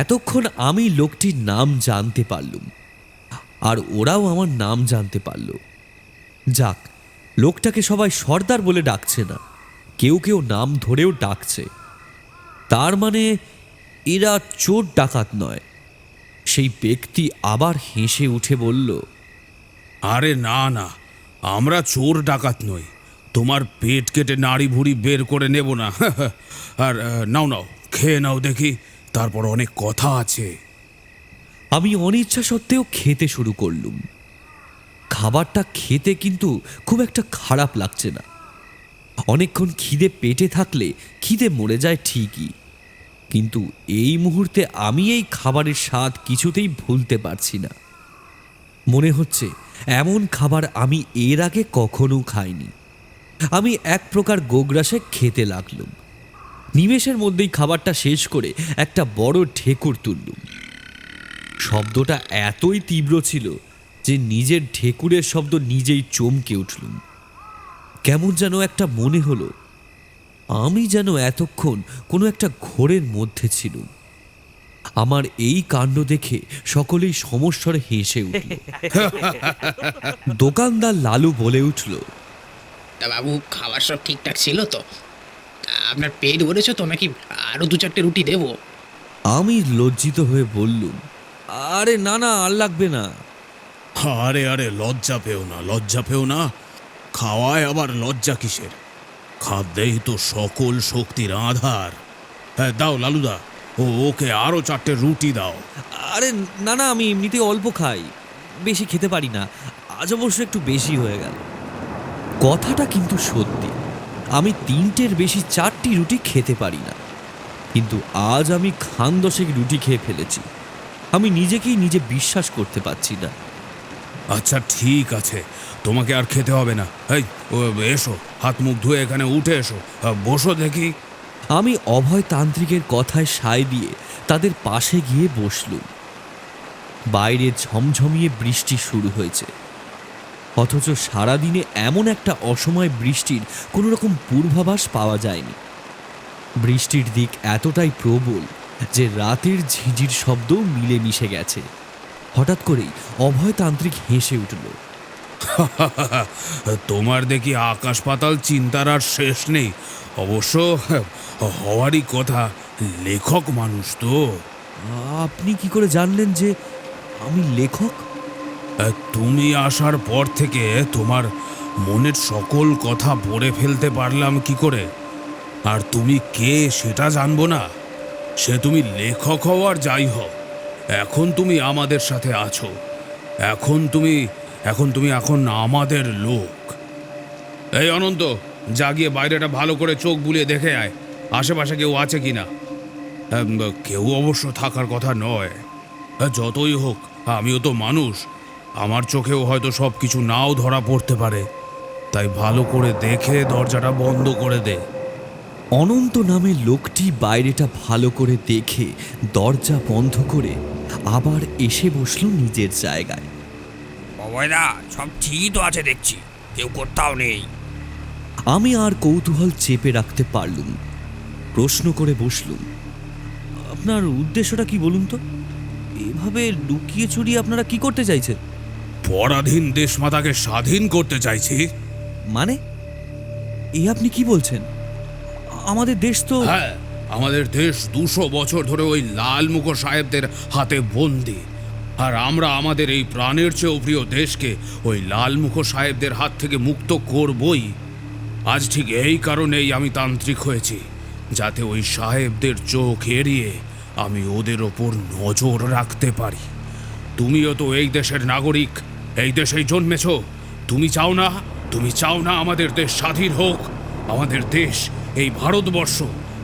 এতক্ষণ আমি লোকটির নাম জানতে পারলুম, আর ওরাও আমার নাম জানতে পারল। যাক, লোকটাকে সবাই সর্দার বলে ডাকছে না, কেউ কেউ নাম ধরেও ডাকছে। তার মানে এরা চোর ডাকাত নয়। সেই ব্যক্তি আবার হেসে উঠে বলল, আরে না না, আমরা চোর ডাকাত নই। তোমার পেট কেটে নাড়ি ভুড়ি বের করে নেব না। আর নাও নাও, খেয়ে নাও দেখি, তারপর অনেক কথা আছে। আমি অনিচ্ছা সত্ত্বেও খেতে শুরু করলুম। খাবারটা খেতে কিন্তু খুব একটা খারাপ লাগছে না। অনেকক্ষণ খিদে পেটে থাকলে খিদে মরে যায় ঠিকই, কিন্তু এই মুহূর্তে আমি এই খাবারের স্বাদ কিছুতেই ভুলতে পারছি না। মনে হচ্ছে এমন খাবার আমি এর আগে কখনো খাইনি। আমি এক প্রকার গোগ্রাসে খেতে লাগলুম। নিমেষের মধ্যেই খাবারটা শেষ করে একটা বড় ঢেকুর তুললুম। শব্দটা এতই তীব্র ছিল যে নিজের ঢেকুরের শব্দ নিজেই চমকে উঠলুম। কেমন যেন একটা মনে হলো আমি যেন এতক্ষণ কোনো একটা ঘোরের মধ্যে ছিলুম। আমার এই কাণ্ড দেখে সকলেই সমস্বরে হেসে উঠল। দোকানদার লালু বলে উঠল, তা বাবু, খাবার সব ঠিকঠাক ছিল তো? তা আপনার পেট ভরেছে তো, নাকি আরও 2-4টে রুটি দেবো? আমি লজ্জিত হয়ে বললুম, আরে না না, আর লাগবে না। আরে আরে, লজ্জা পেও না, লজ্জা পেও না। খাওয়ায় আবার লজ্জা কিসের? খাদ্যেই তো সকল শক্তির আধার। হ্যাঁ দাও লালুদা, ওকে আরো 4টে রুটি দাও। আরে না না, আমি এমনিতে অল্প খাই, বেশি খেতে পারি না। আজ অবশ্য একটু বেশি হয়ে গেল। কথাটা কিন্তু সত্যি, আমি 3টের বেশি 4টি রুটি খেতে পারি না, কিন্তু আজ আমি খান 10 রুটি খেয়ে ফেলেছি। আমি নিজেকেই নিজে বিশ্বাস করতে পারছি না। আচ্ছা ঠিক আছে, তোমাকে আর খেতে হবে না। এই এসো, হাত মুখ ধুয়ে এখানে উঠে এসো, বসো দেখি। আমি অভয় তান্ত্রিকের কথায় সায় দিয়ে তাদের পাশে গিয়ে বসলুম। বাইরে ঝমঝমিয়ে বৃষ্টি শুরু হয়েছে, অথচ সারাদিনে এমন একটা অসময় বৃষ্টির কোনো রকম পূর্বাভাস পাওয়া যায়নি। বৃষ্টির দিক এতটাই প্রবল যে রাতের ঝিঝির শব্দও মিলেমিশে গেছে। হঠাৎ করেই অভয়তান্ত্রিক হেসে উঠল। তোমার দেখি আকাশ পাতাল চিন্তার আর শেষ নেই। অবশ্য হওয়ারই কথা, লেখক মানুষ তো। আপনি কি করে জানলেন যে আমি লেখক? তুমি আসার পর থেকে তোমার মনের সকল কথা পড়ে ফেলতে পারলাম কি করে? আর তুমি কে সেটা জানবো না? সে তুমি লেখক হও আর যাই হও, এখন তুমি আমাদের সাথে আছো। এখন তুমি আমাদের লোক। এই অনন্ত, যা গিয়ে বাইরেটা ভালো করে চোখ বুলিয়ে দেখে আয়, আশেপাশে কেউ আছে কিনা। কেউ অবশ্য থাকার কথা নয়। যতই হোক, আমিও তো মানুষ, আমার চোখেও হয়তো সব কিছু নাও ধরা পড়তে পারে। তাই ভালো করে দেখে দরজাটা বন্ধ করে দে। অনন্ত নামে লোকটি বাইরেটা ভালো করে দেখে দরজা বন্ধ করে আবার এসে বসলো নিজের জায়গায়। অভয়দা, সব ঠিকই তো আছে দেখছি, কেউ কোথাও নেই। আমি আর কৌতূহল চেপে রাখতে পারলুম, প্রশ্ন করে বসলুম, আপনার উদ্দেশ্যটা কি বলুন তো? এভাবে লুকিয়ে চুরিয়ে আপনারা কি করতে চাইছেন? পরাধীন দেশমাতাকে স্বাধীন করতে চাইছি। মানে এ আপনি কি বলছেন? আমাদের দেশ তো... হ্যাঁ, আমাদের দেশ 200 বছর ধরে ওই লাল মুখো সাহেবদের হাতে বন্দি। আর আমরা আমাদের এই প্রাণের চেয়েও প্রিয় দেশকে ওই লাল মুখো সাহেবদের হাত থেকে মুক্ত করবই। আজ ঠিক এই কারণেই আমি তান্ত্রিক হয়েছি, যাতে ওই সাহেবদের চোখ এড়িয়ে আমি ওদের ওপর নজর রাখতে পারি। তুমিও তো এই দেশের নাগরিক, এই দেশেই জন্মেছ। তুমি চাও না আমাদের দেশ স্বাধীন হোক? আমাদের দেশ এই ভারতবর্ষ,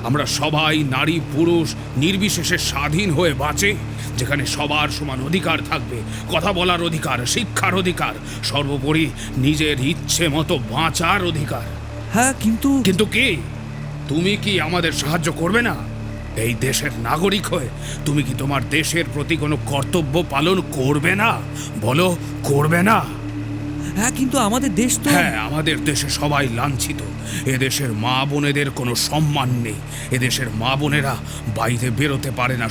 আমরা সবাই নারী পুরুষ নির্বিশেষে স্বাধীন হয়ে বাঁচে, যেখানে সবার সমান অধিকার থাকবে, কথা বলার অধিকার, শিক্ষার অধিকার, সর্বোপরি নিজের ইচ্ছে মতো বাঁচার অধিকার। হ্যাঁ, কিন্তু কি তুমি কি আমাদের সাহায্য করবে না? এই দেশের নাগরিক হয়ে তুমি কি তোমার দেশের প্রতি কোনো কর্তব্য পালন করবে না? বলো, করবে না? হ্যাঁ, কিন্তু আমাদের দেশ তো... হ্যাঁ, আমাদের দেশে সবাই লাঞ্ছিত। এদেশের মা বোনেদের কোনো সম্মান নেই। এদেশের মা বোনেরা বাইরে বেরোতে পারে না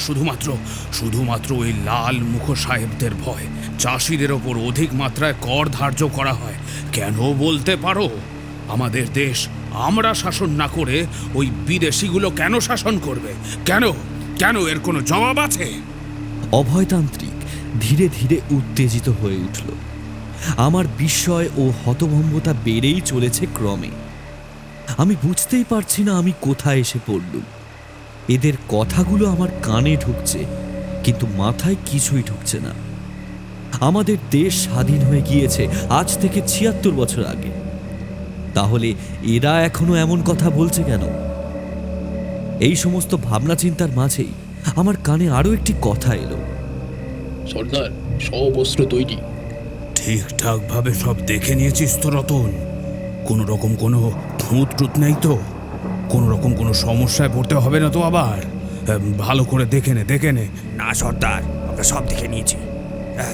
শুধুমাত্র ওই লাল মুখো সাহেবদের ভয়। চাষিদের ওপর অধিক মাত্রায় কর ধার্য করা হয়। কেন বলতে পারো? আমাদের দেশ আমরা শাসন না করে ওই বিদেশিগুলো কেন শাসন করবে? কেন এর কোনো জবাব আছে? অভয়তান্ত্রিক ধীরে ধীরে উত্তেজিত হয়ে উঠল। আমার বিস্ময় ও হতভম্বতা বেড়েই চলেছে ক্রমে। আমি বুঝতেই পারছি না আমি কোথায় এসে পড়লুম। এদের কথাগুলো আমার কানে ঢুকছে, কিন্তু মাথায় কিছুই ঢুকছে না। আমাদের দেশ স্বাধীন হয়ে গিয়েছে আজ থেকে ৭৬ বছর আগে। তাহলে এরা এখনো এমন কথা বলছে কেন? এই সমস্ত ভাবনা চিন্তার মাঝেই আমার কানে আরো একটি কথা এলো। সর্দার, সব অস্ত্র তৈরি। ঠিকঠাক ভাবে সব দেখে নিয়েছিস তো রতন? কোনো রকম কোনো খুঁত টুত নেই তো? কোনো রকম কোনো সমস্যায় পড়তে হবে না তো আবার? ভালো করে দেখে নে। না সর্দার, আমরা সব দেখে নিয়েছি।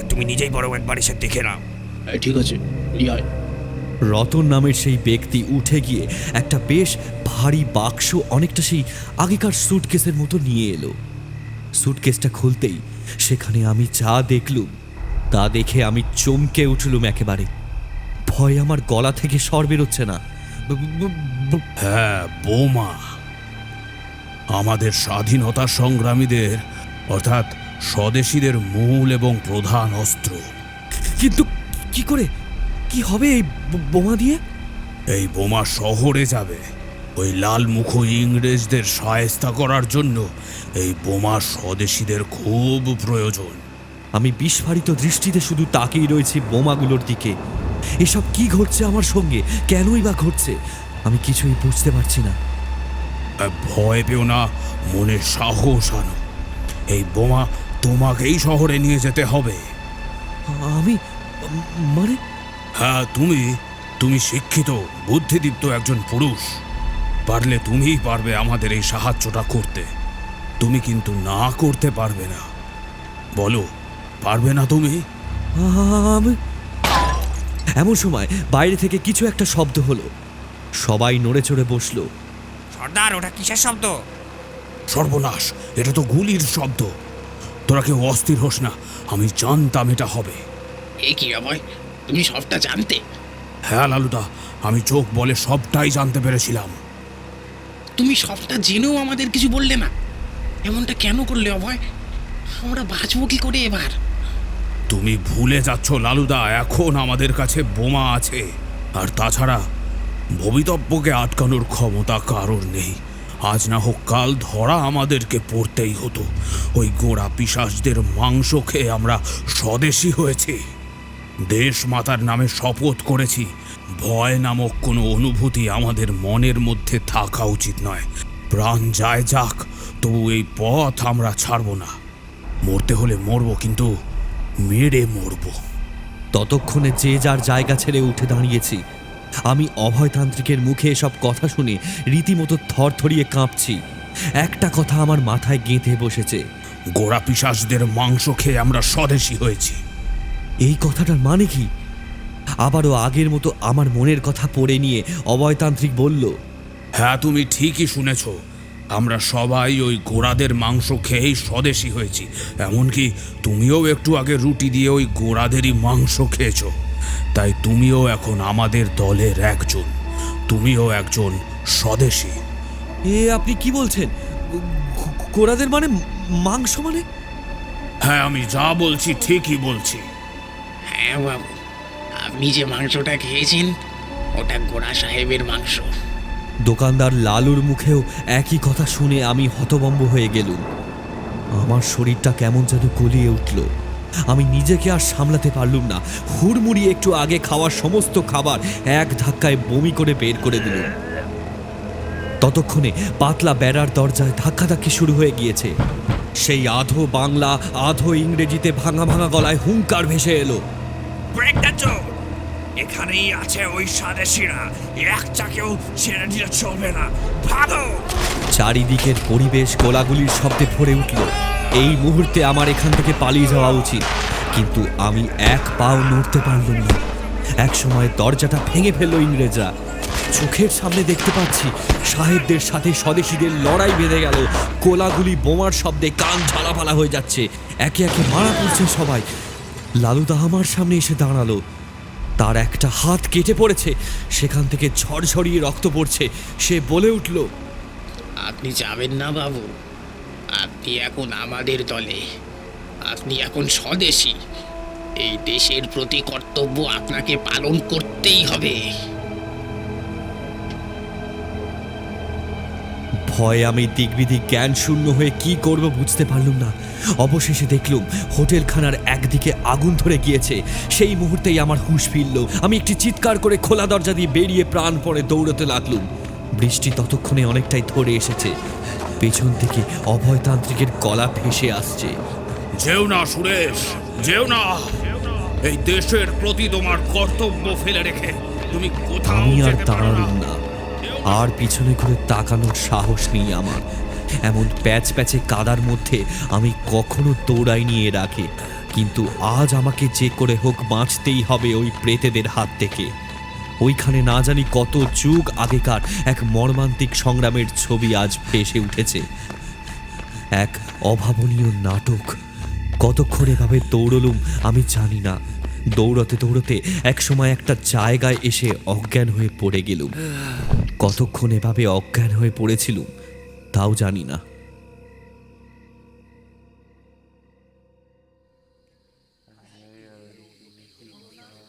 তুমি নিজেই বরং একবার এসে দেখে নাও। ঠিক আছে, নিয়ে আয়। রতন নামের সেই ব্যক্তি উঠে গিয়ে একটা বেশ ভারী বাক্স, অনেকটা সেই আগেকার স্যুটকেসের মতো নিয়ে এলো। স্যুটকেসটা খুলতেই সেখানে আমি যা দেখলুম তা দেখে আমি চমকে উঠলুম একেবারে। ভয় আমার গলা থেকে স্বর বেরোচ্ছে না। হ্যাঁ, বোমা। আমাদের স্বাধীনতা সংগ্রামীদের অর্থাৎ স্বদেশীদের মূল এবং প্রধান অস্ত্র। কিন্তু কি হবে এই বোমা দিয়ে? এই বোমা শহরে যাবে। ওই লাল মুখো ইংরেজদের শায়েস্তা করার জন্য এই বোমা স্বদেশীদের খুব প্রয়োজন। আমি বিস্ফারিত দৃষ্টিতে শুধু তাকিয়ে রয়েছি বোমাগুলোর দিকে। এসব কি ঘটছে আমার সঙ্গে? কেনই বা ঘটছে? আমি কিছুই বুঝতে পারছি না। ভয় পেও না, মনে সাহস আনো। এই বোমা তোমাকেই শহরে নিয়ে যেতে হবে। আমি মানে? হ্যাঁ, তুমি শিক্ষিত বুদ্ধিদীপ্ত একজন পুরুষ। পারলে তুমিই পারবে আমাদের এই সাহায্যটা করতে। তুমি কিন্তু না করতে পারবে না। বলো, পারবে না তুমি? এমন সময় বাইরে থেকে কিছু একটা শব্দ হলো। সবাই নড়ে চড়ে বসলো। সর্দার, ওটা কিসের শব্দ? সর্বনাশ, এটা তো গুলির শব্দ। তোরা কেউ অস্থির হোস না, আমি জানতাম এটা হবে। এ কি অভয়, তুমি সবটা জানতে? হ্যাঁ লালুদা, আমি চোখ বলে সবটাই জানতে পেরেছিলাম। তুমি সবটা জেনেও আমাদের কিছু বললে না, এমনটা কেন করলে অভয়? আমরা বাঁচবো কি করে এবার? তুমি ভুলে যাচ্ছ লালুদা, এখন আমাদের কাছে বোমা আছে। আর তাছাড়া ভবিতব্যকে আটকানোর ক্ষমতা কারোর নেই। আজ না হোক কাল ধরা আমাদেরকে পড়তেই হতো। ওই গোঁড়া পিশাচদের মাংস খেয়ে আমরা স্বদেশী হয়েছি। দেশ মাতার নামে শপথ করেছি। ভয় নামক কোনো অনুভূতি আমাদের মনের মধ্যে থাকা উচিত নয়। প্রাণ যায় যাক, তবু এই পথ আমরা ছাড়ব না। মরতে হলে মরব, কিন্তু মেরে মরব। ততক্ষণে যে যার জায়গা ছেড়ে উঠে দাঁড়িয়েছি। আমি অভয়তান্ত্রিকের মুখে এসব কথা শুনে রীতিমতো থরথরিয়ে কাঁপছি। একটা কথা আমার মাথায় গেঁথে বসেছে। গোড়া পিশাচদের মাংস খেয়ে আমরা স্বদেশী হয়েছি। এই কথাটার মানে কি? আবারও আগের মতো আমার মনের কথা পড়ে নিয়ে অভয়তান্ত্রিক বলল, হ্যাঁ, তুমি ঠিকই শুনেছ। আমরা সবাই ওই গোড়াদের মাংস খেয়েই স্বদেশী হয়েছি। এমনকি তুমিও একটু আগে রুটি দিয়ে ওই গোড়াদেরই মাংস খেয়েছ। তাই তুমিও এখন আমাদের দলের একজন। তুমিও একজন স্বদেশী। এ আপনি কি বলছেন? গোড়াদের মানে মাংস মানে? হ্যাঁ, আমি যা বলছি ঠিকই বলছি। হ্যাঁ বাবু, আপনি যে মাংসটা খেয়েছেন ওটা গোড়া সাহেবের মাংস। দোকানদার লালুর মুখেও একই কথা শুনে আমি হতভম্ব হয়ে গেলুম। আমার শরীরটা কেমন যেন গলিয়ে উঠল। আমি নিজেকে আর সামলাতে পারলুম না। হুড়মুড়ি একটু আগে খাওয়া সমস্ত খাবার এক ধাক্কায় বমি করে বের করে দিলুম। ততক্ষণে পাতলা বেড়ার দরজায় ধাক্কাধাক্কি শুরু হয়ে গিয়েছে। সেই আধো বাংলা আধো ইংরেজিতে ভাঙা ভাঙা গলায় হুঙ্কার ভেসে এলো, ব্রেক দ্য ডোর! এখানেই আছে ওই স্বদেশীরা, একটাকেও ছেড়ে দিলে চলবে না। ভাগো! চারিদিকের পরিবেশ গোলাগুলির শব্দে ভরে উঠল। এই মুহূর্তে আমার এখান থেকে পালিয়ে যাওয়া উচিত, কিন্তু আমি এক পাও নড়তে পারলাম না। এক সময় দরজাটা ভেঙে ফেলল ইংরেজরা। চোখের সামনে দেখতে পাচ্ছি সাহেবদের সাথে স্বদেশীদের লড়াই বেঁধে গেল। গোলাগুলি বোমার শব্দে কান ঝালাপালা হয়ে যাচ্ছে। একে একে মারা পড়ছে সবাই। লালুদা আমার সামনে এসে দাঁড়ালো। তার একটা হাত কেটে পড়েছে, সেখান থেকে ঝরঝরিয়ে রক্ত পড়ছে। সে বলে উঠল, আপনি যাবেন না বাবু, আপনি এখন আমাদের দলে। আপনি এখন স্বদেশী। এই দেশের প্রতি কর্তব্য আপনাকে পালন করতেই হবে। ভয়ে আমি দিকবিদিক জ্ঞান শূন্য হয়ে কি করব বুঝতে পারলুম না। অবশেষে দেখলুম হোটেলখানার একদিকে আগুন ধরে গিয়েছে। সেই মুহূর্তেই আমার হুঁশ ফিরল। আমি একটি চিৎকার করে খোলা দরজা দিয়ে বেরিয়ে প্রাণপণে দৌড়তে লাগলুম। বৃষ্টি ততক্ষণে অনেকটাই ধরে এসেছে। পেছন থেকে অভয়তান্ত্রিকের গলা ভেসে আসছে, যেও না সুরেশ, যেও না। এই দেশের প্রতি তোমার কর্তব্য ফেলে রেখে তুমি কোথাও আমি আর যেতে পারো দাঁড়ালুম না। আর পিছনে ঘুরে তাকানোর সাহস নেই আমার। এমন প্যাচ প্যাচে কাদার মধ্যে আমি কখনো দৌড়াইনি এর আগে। কিন্তু আজ আমাকে যে করে হোক বাঁচতেই হবে ওই প্রেতেদের হাত থেকে। ওইখানে না জানি কত যুগ আগেকার এক মর্মান্তিক সংগ্রামের ছবি আজ ভেসে উঠেছে। এক অভাবনীয় নাটক। কতক্ষণ এভাবে দৌড়লুম আমি জানি না। দৌড়তে দৌড়তে একসময় একটা জায়গায় এসে অজ্ঞান হয়ে পড়ে গেলুম। কতক্ষণ এভাবে অজ্ঞান হয়ে পড়েছিলুম তাও জানি না।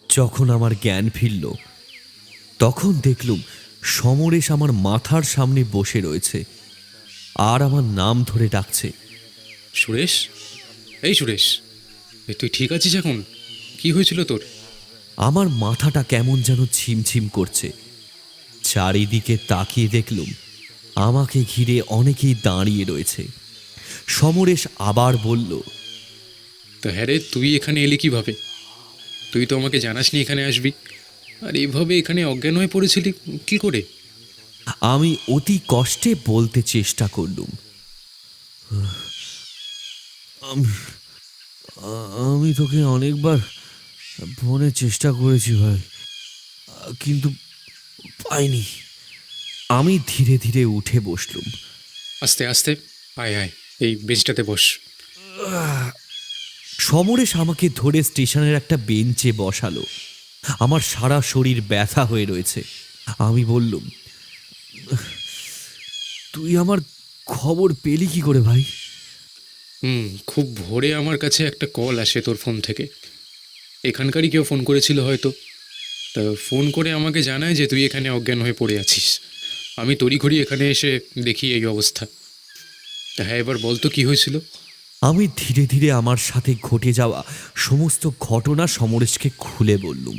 যখন আমার জ্ঞান ফিরল তখন দেখলুম সমরেশ আমার মাথার সামনে বসে রয়েছে আর আমার নাম ধরে ডাকছে। সুরেশ, এই সুরেশ, তুই ঠিক আছিস এখন? কি হয়েছিল তোর? আমার মাথাটা কেমন যেন ঝিমঝিম করছে। চারিদিকে তাকিয়ে দেখলুম আমাকে ঘিরে অনেকেই দাঁড়িয়ে রয়েছে। সমরেশ আবার বলল, তো হ্যাঁ রে, তুই এখানে এলি কিভাবে? তুই তো আমাকে জানাসনি এখানে আসবি, আর এইভাবে এখানে অজ্ঞান হয়ে পড়েছিলি কি করে? আমি অতি কষ্টে বলতে চেষ্টা করলুম, আমি তোকে অনেকবার ফোনে চেষ্টা করেছি ভাই, কিন্তু পাইনি। আমি ধীরে ধীরে উঠে বসলুম। আস্তে আস্তে আয় আয়, এই বেঞ্চটাতে বস। সমরেশ আমাকে ধরে স্টেশনের একটা বেঞ্চে বসালো। আমার সারা শরীর ব্যথা হয়ে রয়েছে। আমি বললুম, তুই আমার খবর পেলি কি করে ভাই? খুব ভোরে আমার কাছে একটা কল আসে তোর ফোন থেকে। এখানকারই কেউ ফোন করেছিল হয়তো। তা ফোন করে আমাকে জানায় যে তুই এখানে অজ্ঞান হয়ে পড়ে আছিস। আমি তড়িঘড়ি এখানে এসে দেখি এই অবস্থা। তা হ্যাঁ, এবার বলতো কি হয়েছিল? আমি ধীরে ধীরে আমার সাথে ঘটে যাওয়া সমস্ত ঘটনা সমরেশকে খুলে বললুম।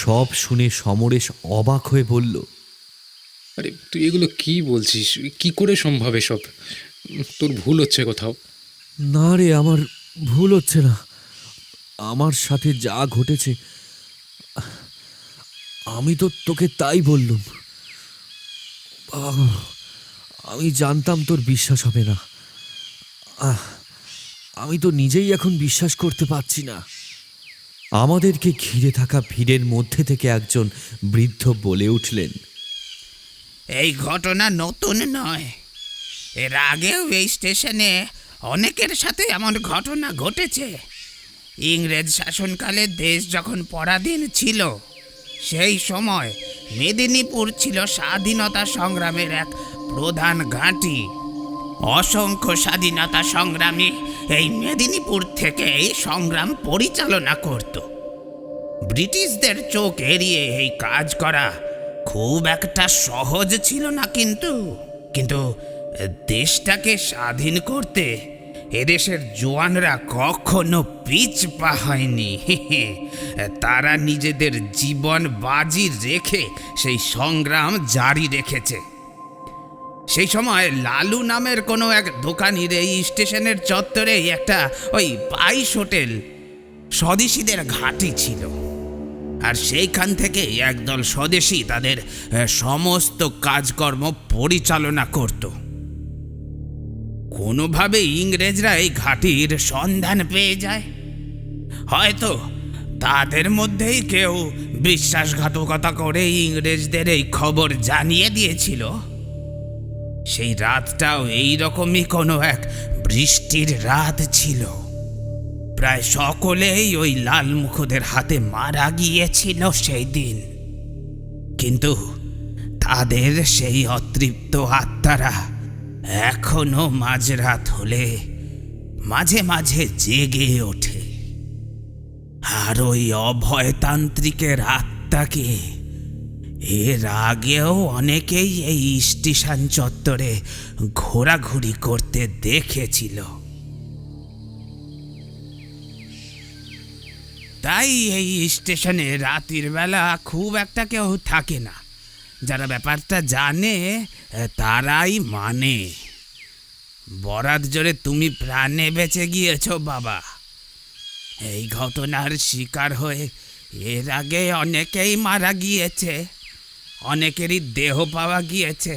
সব শুনে সমরেশ অবাক হয়ে বলল, আরে তুই এগুলো কি বলছিস? কি করে সম্ভব এসব? তোর ভুল হচ্ছে কোথাও। না রে, আমার ভুল হচ্ছে না। আমার সাথে যা ঘটেছে আমি তো তোকে তাই বললুম। আমি জানতাম তোর বিশ্বাস হবে না। আমি তো নিজেই এখন বিশ্বাস করতে পারছি না। আমাদেরকে ঘিরে থাকা ভিড়ের মধ্যে থেকে একজন বৃদ্ধ বলে উঠলেন, এই ঘটনা নতুন নয়। এর আগেও এই স্টেশনে অনেকের সাথে এমন ঘটনা ঘটেছে। ইংরেজ শাসনকালে দেশ যখন পরাধীন ছিল, সেই সময় মেদিনীপুর ছিল স্বাধীনতা সংগ্রামের এক প্রধান ঘাঁটি। অসংখ্য স্বাধীনতা সংগ্রামী এই মেদিনীপুর থেকে এই সংগ্রাম পরিচালনা করত। ব্রিটিশদের চোখ এড়িয়ে এই কাজ করা খুব একটা সহজ ছিল না, কিন্তু কিন্তু দেশটাকে স্বাধীন করতে এদেশের জওয়ানরা কখনো পিছপা হয়নি। তারা নিজেদের জীবন বাজি রেখে সেই সংগ্রাম জারি রেখেছে। সেই সময় লালু নামের কোনো এক দোকানির এই স্টেশনের চত্বরে একটা ওই পাইস হোটেল স্বদেশীদের ঘাঁটি ছিল। আর সেইখান থেকে একদল স্বদেশী তাদের সমস্ত কাজকর্ম পরিচালনা করত। কোনোভাবে ইংরেজরা এই ঘাঁটির সন্ধান পেয়ে যায়। হয়তো তাদের মধ্যেই কেউ বিশ্বাসঘাতকতা করে ইংরেজদের এই খবর জানিয়ে দিয়েছিল। সেই রাতটাও এইরকমই কোনো এক বৃষ্টির রাত ছিল। প্রায় সকলেই ওই লালমুখদের হাতে মারা গিয়েছিল সেই দিন। কিন্তু তাদের সেই অতৃপ্ত আত্মারা এখনো মাঝরাত হলে মাঝে মাঝে জেগে ওঠে। আর ওই অভয়তান্ত্রিকের আত্মাকে এর আগেও অনেকেই এই স্টেশন চত্বরে ঘোরাঘুরি করতে দেখেছিল। তাই এই স্টেশনে রাতের বেলা খুব একটা কেউ থাকে না। যারা ব্যাপারটা জানে তারাই মানে। বরাত জোরে তুমি প্রাণে বেঁচে গিয়েছো বাবা। এই ঘটনার শিকার হয়ে এর আগে অনেকেই মারা গিয়েছে। অনেকেরই দেহ পাওয়া গিয়েছে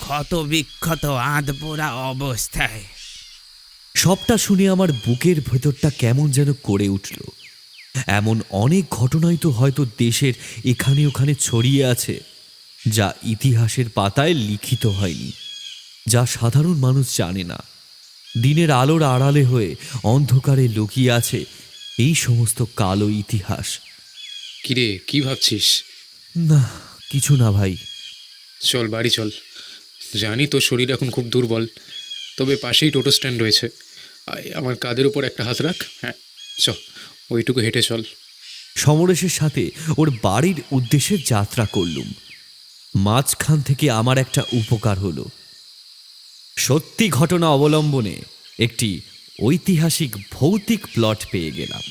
ক্ষত বিক্ষত আধপোড়া অবস্থায়। সবটা শুনে আমার বুকের ভেতরটা কেমন যেন করে উঠল। এমন অনেক ঘটনাই তো হয়তো দেশের এখানে ওখানে ছড়িয়ে আছে, যা ইতিহাসের পাতায় লিখিত হয়নি, যা সাধারণ মানুষ জানে না। দিনের আলোর আড়ালে হয়ে অন্ধকারে লুকিয়ে আছে এই সমস্ত কালো ইতিহাস। কিরে, কি ভাবছিস? না, কিছু না ভাই। চল বাড়ি চল। জানি তোর শরীর এখন খুব দুর্বল, তবে পাশেই টোটো স্ট্যান্ড রয়েছে। আমার কাঁধের উপর একটা হাত রাখ। হ্যাঁ চল, ওইটুকু হেঁটে চল। সমরেশের সাথে ওর বাড়ির উদ্দেশ্যে যাত্রা করলুম। মাঝখান থেকে আমার একটা উপকার হলো। সত্যি ঘটনা অবলম্বনে একটি ঐতিহাসিক ভৌতিক প্লট পেয়ে গেলাম।